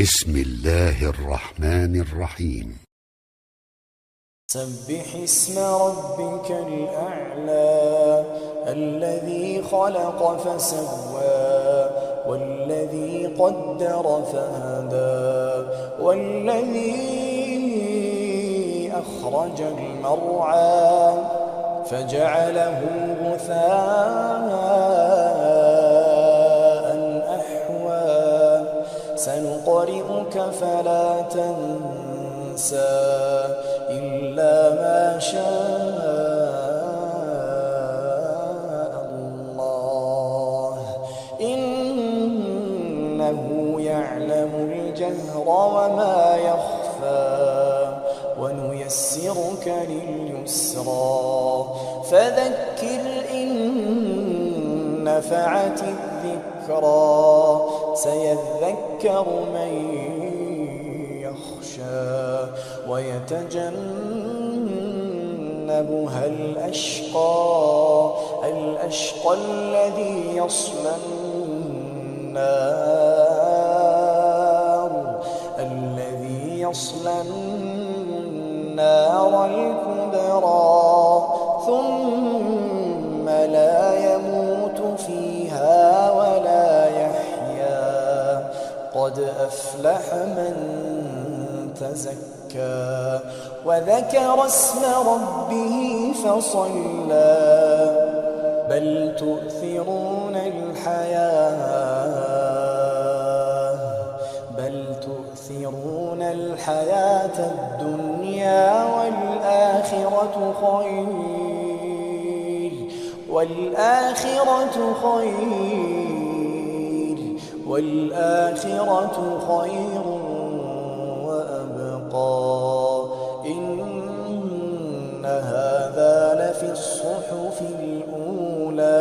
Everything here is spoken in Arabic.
بسم الله الرحمن الرحيم. سبح اسم ربك الأعلى الذي خلق فسوى والذي قدر فهدى والذي أخرج المرعى فجعله غثاء أحوى سنقرئك فلا تنسى إلا ما شاء الله إنه يعلم الجهر وما يخفى ونيسرك لليسرى فذكر إن نفعت الذكرى سيذكر من يخشى ويتجنبها الأشقى الذي يصلى النار الكبرى ثم لا يموت فيها ولا يحيا قد أفلح من تزكى وذكر اسم ربه فصلى بل تؤثرون الحياة الدنيا والآخرة خير وأبقى إن هذا لفي الصحف الأولى